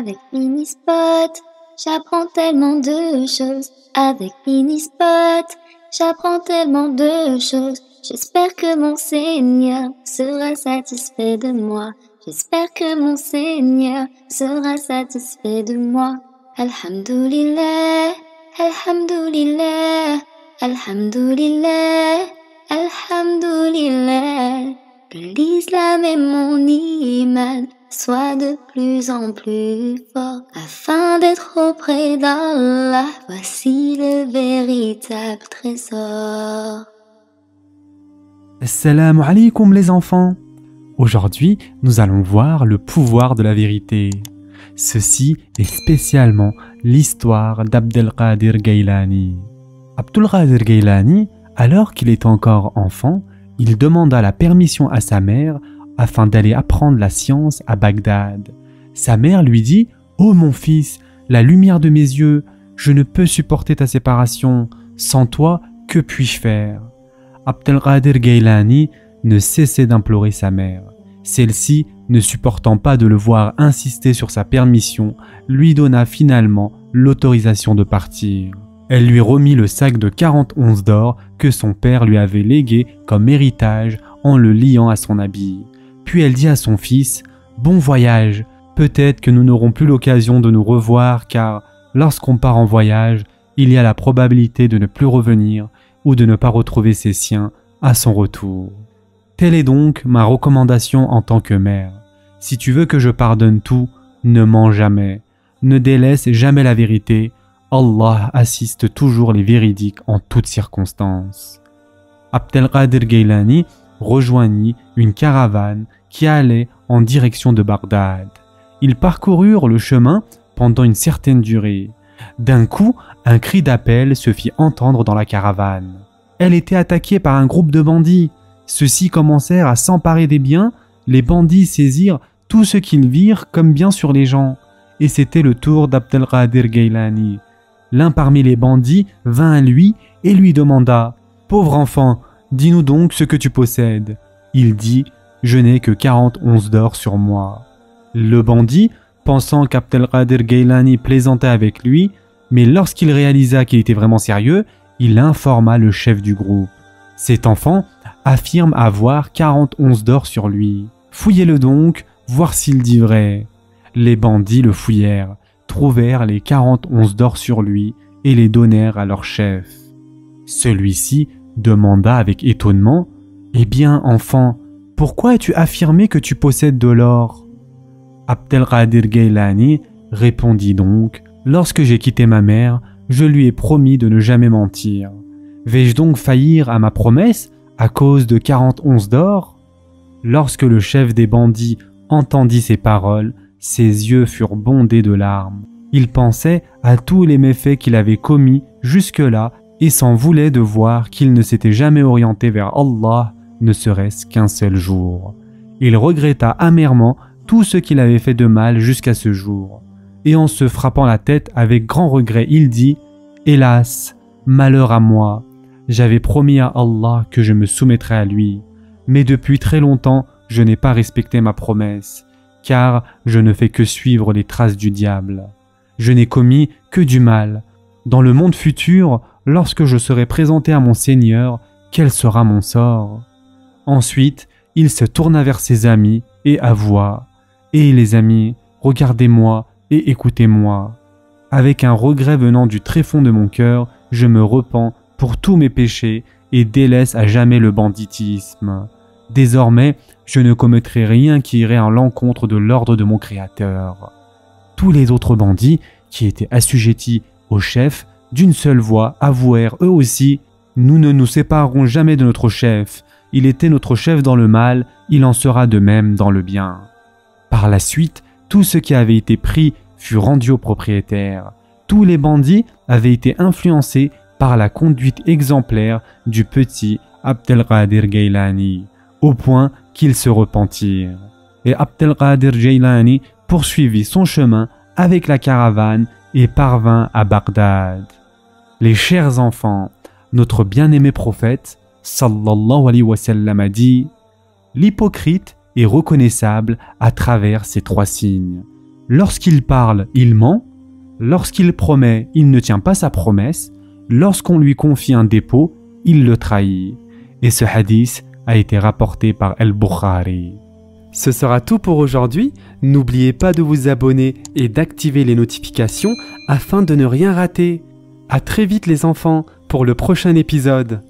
Avec Minispot, j'apprends tellement de choses. Avec Minispot, j'apprends tellement de choses. J'espère que mon Seigneur sera satisfait de moi. J'espère que mon Seigneur sera satisfait de moi. Alhamdulillah, Alhamdulillah, Alhamdulillah, Alhamdulillah. Que l'islam et mon iman soient de plus en plus forts. Afin d'être auprès d'Allah, voici le véritable trésor. Assalamu alaikum les enfants. Aujourd'hui, nous allons voir le pouvoir de la vérité. Ceci est spécialement l'histoire d'Abdelkader Gailani. Abdelkader Gailani, alors qu'il était encore enfant, il demanda la permission à sa mère afin d'aller apprendre la science à Bagdad. Sa mère lui dit « Oh mon fils, la lumière de mes yeux, je ne peux supporter ta séparation. Sans toi, que puis-je faire ?» Abdelkader Gailani ne cessait d'implorer sa mère. Celle-ci, ne supportant pas de le voir insister sur sa permission, lui donna finalement l'autorisation de partir. Elle lui remit le sac de 40 onces d'or que son père lui avait légué comme héritage en le liant à son habit. Puis elle dit à son fils « Bon voyage, peut-être que nous n'aurons plus l'occasion de nous revoir car lorsqu'on part en voyage, il y a la probabilité de ne plus revenir ou de ne pas retrouver ses siens à son retour. » Telle est donc ma recommandation en tant que mère. Si tu veux que je pardonne tout, ne mens jamais, ne délaisse jamais la vérité. Allah assiste toujours les véridiques en toutes circonstances. Abdelkader Gailani rejoignit une caravane qui allait en direction de Bagdad. Ils parcoururent le chemin pendant une certaine durée. D'un coup, un cri d'appel se fit entendre dans la caravane. Elle était attaquée par un groupe de bandits. Ceux-ci commencèrent à s'emparer des biens. Les bandits saisirent tout ce qu'ils virent comme bien sur les gens. Et c'était le tour d'Abdelkader Gailani. L'un parmi les bandits vint à lui et lui demanda « Pauvre enfant, dis-nous donc ce que tu possèdes. » Il dit « Je n'ai que 40 onces d'or sur moi. » Le bandit, pensant qu'Abdelkader Gailani plaisantait avec lui, mais lorsqu'il réalisa qu'il était vraiment sérieux, il informa le chef du groupe. Cet enfant affirme avoir 40 onces d'or sur lui. Fouillez-le donc, voir s'il dit vrai. Les bandits le fouillèrent, trouvèrent les 40 onces d'or sur lui et les donnèrent à leur chef. Celui-ci demanda avec étonnement « Eh bien, enfant, pourquoi as-tu affirmé que tu possèdes de l'or » Abdelkader Gailani répondit donc « Lorsque j'ai quitté ma mère, je lui ai promis de ne jamais mentir. Vais-je donc faillir à ma promesse à cause de 40 onces d'or » Lorsque le chef des bandits entendit ces paroles, ses yeux furent bondés de larmes. Il pensait à tous les méfaits qu'il avait commis jusque-là et s'en voulait de voir qu'il ne s'était jamais orienté vers Allah, ne serait-ce qu'un seul jour. Il regretta amèrement tout ce qu'il avait fait de mal jusqu'à ce jour. Et en se frappant la tête avec grand regret, il dit « Hélas, malheur à moi, j'avais promis à Allah que je me soumettrais à lui, mais depuis très longtemps, je n'ai pas respecté ma promesse, car je ne fais que suivre les traces du diable. Je n'ai commis que du mal. Dans le monde futur, lorsque je serai présenté à mon Seigneur, quel sera mon sort ?» Ensuite, il se tourna vers ses amis et avoua « Eh les amis, regardez-moi et écoutez-moi. Avec un regret venant du tréfond de mon cœur, je me repens pour tous mes péchés et délaisse à jamais le banditisme. Désormais, je ne commettrai rien qui irait à l'encontre de l'ordre de mon Créateur. » Tous les autres bandits, qui étaient assujettis au chef, d'une seule voix avouèrent eux aussi « Nous ne nous séparerons jamais de notre chef. Il était notre chef dans le mal, il en sera de même dans le bien. » Par la suite, tout ce qui avait été pris fut rendu au propriétaire. Tous les bandits avaient été influencés par la conduite exemplaire du petit Abdelkader Gailani, au point qu'ils se repentirent. Et Abdelkader Gailani poursuivit son chemin avec la caravane et parvint à Bagdad. Les chers enfants, notre bien-aimé prophète, sallallahu alayhi wa sallam, a dit « L'hypocrite est reconnaissable à travers ces 3 signes. Lorsqu'il parle, il ment. Lorsqu'il promet, il ne tient pas sa promesse. Lorsqu'on lui confie un dépôt, il le trahit. Et ce hadith a été rapporté par Al-Bukhari. Ce sera tout pour aujourd'hui. N'oubliez pas de vous abonner et d'activer les notifications afin de ne rien rater. À très vite les enfants pour le prochain épisode.